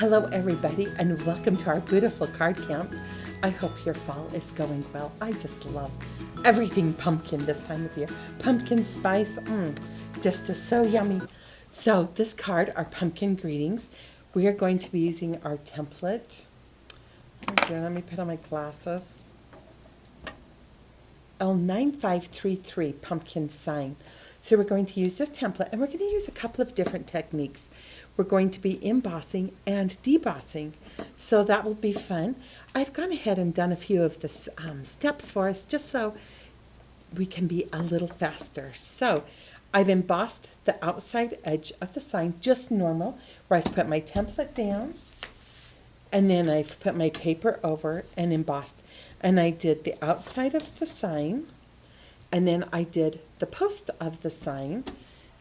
Hello everybody and welcome to our beautiful card camp. I hope your fall is going well. I just love everything pumpkin this time of year. Pumpkin spice, just is so yummy. So this card, our pumpkin greetings, we are going to be using our template. Let me put on my glasses. L9533 pumpkin sign. So we're going to use this template and we're going to use a couple of different techniques. We're going to be embossing and debossing, so that will be fun. I've gone ahead and done a few of the steps for us just so we can be a little faster. So I've embossed the outside edge of the sign, just normal, where I've put my template down and then I've put my paper over and embossed. And I did the outside of the sign, and then I did the post of the sign,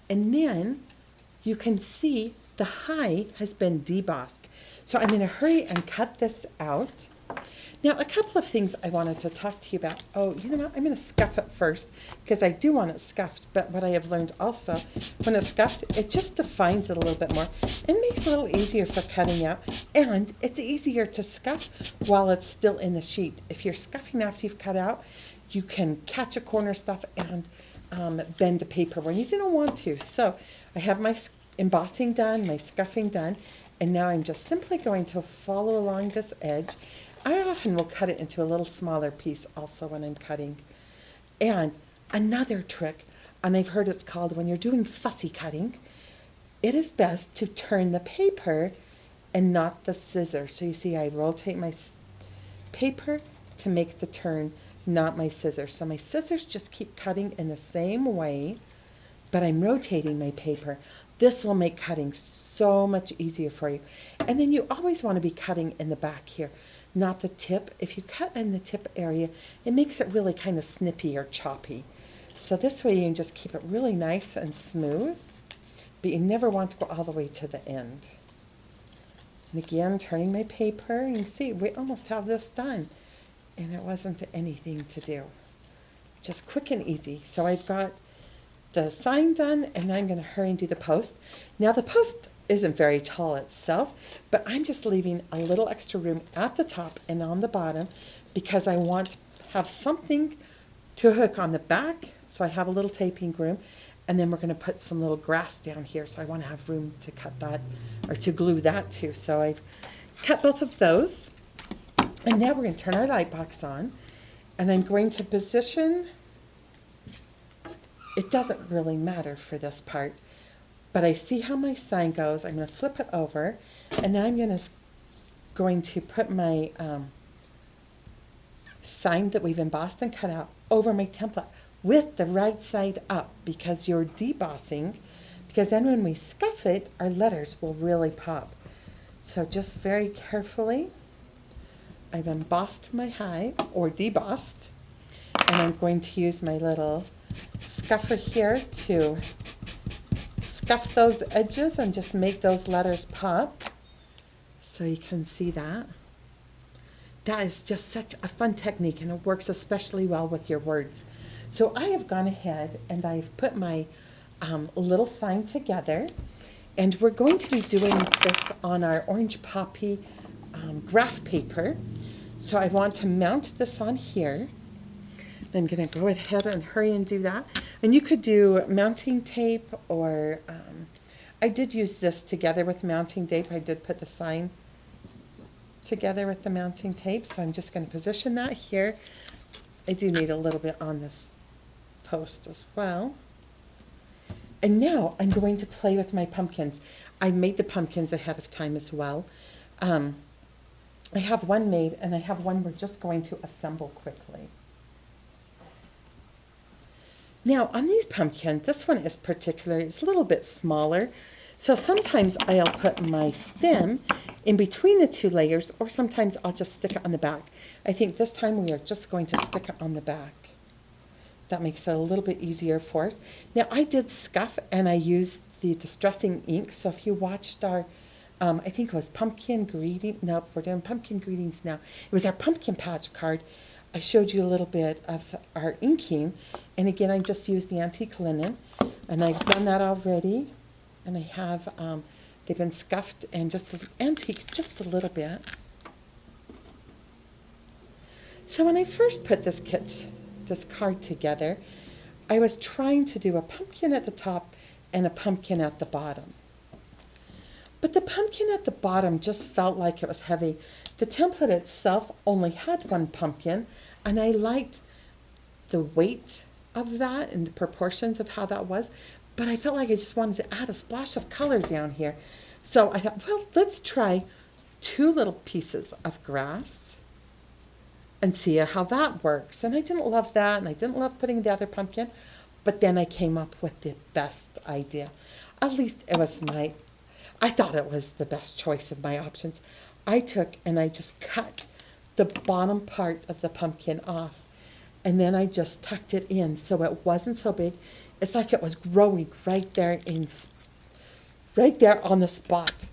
and then you can see the high has been debossed. So I'm going to hurry and cut this out. Now, a couple of things I wanted to talk to you about. Oh, you know what? I'm going to scuff it first because I do want it scuffed. But what I have learned also, when it's scuffed, it just defines it a little bit more and makes it a little easier for cutting out. And it's easier to scuff while it's still in the sheet. If you're scuffing after you've cut out, you can catch a corner stuff and bend a paper when you don't want to. So I have my embossing done, my scuffing done, and now I'm just simply going to follow along this edge. I often will cut it into a little smaller piece also when I'm cutting. And another trick, and I've heard it's called when you're doing fussy cutting, it is best to turn the paper and not the scissor. So you see I rotate my paper to make the turn, not my scissors. So my scissors just keep cutting in the same way, but I'm rotating my paper. This will make cutting so much easier for you. And then you always want to be cutting in the back here, not the tip. If you cut in the tip area, it makes it really kind of snippy or choppy. So this way you can just keep it really nice and smooth, but you never want to go all the way to the end. And again, turning my paper, and you see we almost have this done. And it wasn't anything to do. Just quick and easy. So I've got the sign done, and I'm going to hurry and do the post. Now the post isn't very tall itself, but I'm just leaving a little extra room at the top and on the bottom because I want to have something to hook on the back. So I have a little taping room, and then we're going to put some little grass down here. So I want to have room to cut that or to glue that too. So I've cut both of those. And now we're going to turn our light box on, and I'm going to position. It doesn't really matter for this part, but I see how my sign goes. I'm going to flip it over, and now I'm going to put my sign that we've embossed and cut out over my template with the right side up because you're debossing, because then when we scuff it, our letters will really pop. So just very carefully, I've embossed my high, or debossed, and I'm going to use my little scuffer here to scuff those edges and just make those letters pop. So you can see that. That is just such a fun technique, and it works especially well with your words. So I have gone ahead and I've put my little sign together, and we're going to be doing this on our orange poppy graph paper. So I want to mount this on here. I'm going to go ahead and hurry and do that. And you could do mounting tape, or I did use this together with mounting tape. I did put the sign together with the mounting tape. So I'm just going to position that here. I do need a little bit on this post as well. And now I'm going to play with my pumpkins. I made the pumpkins ahead of time as well. I have one made, and I have one we're just going to assemble quickly. Now on these pumpkins, this one is particular. It's a little bit smaller. So sometimes I'll put my stem in between the two layers, or sometimes I'll just stick it on the back. I think this time we are just going to stick it on the back. That makes it a little bit easier for us. Now I did scuff, and I used the distressing ink. So if you watched our I think it was pumpkin greeting. Nope, we're doing pumpkin greetings now. It was our pumpkin patch card. I showed you a little bit of our inking, and again, I just used the antique linen, and I've done that already. And I have They've been scuffed and just antique just a little bit. So when I first put this card together, I was trying to do a pumpkin at the top and a pumpkin at the bottom. But the pumpkin at the bottom just felt like it was heavy. The template itself only had one pumpkin, and I liked the weight of that and the proportions of how that was, but I felt like I just wanted to add a splash of color down here. So I thought, well, let's try 2 little pieces of grass and see how that works. And I didn't love that, and I didn't love putting the other pumpkin, but then I came up with the best idea. At least I thought it was the best choice of my options. I took and I just cut the bottom part of the pumpkin off, and then I just tucked it in so it wasn't so big. It's like it was growing right there on the spot.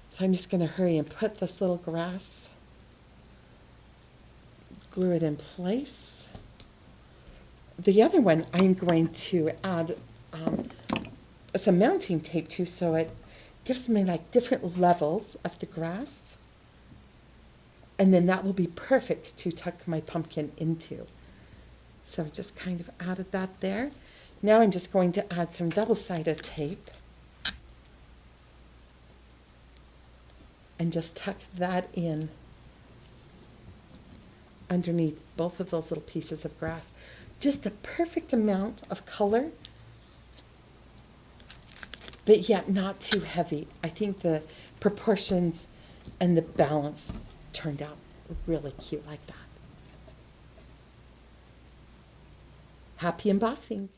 So I'm just going to hurry and put this little grass, glue it in place. The other one I'm going to add some mounting tape to, so it gives me like different levels of the grass. And then that will be perfect to tuck my pumpkin into. So I've just kind of added that there. Now I'm just going to add some double-sided tape and just tuck that in underneath both of those little pieces of grass. Just a perfect amount of color, but yet not too heavy. I think the proportions and the balance turned out really cute like that. Happy embossing!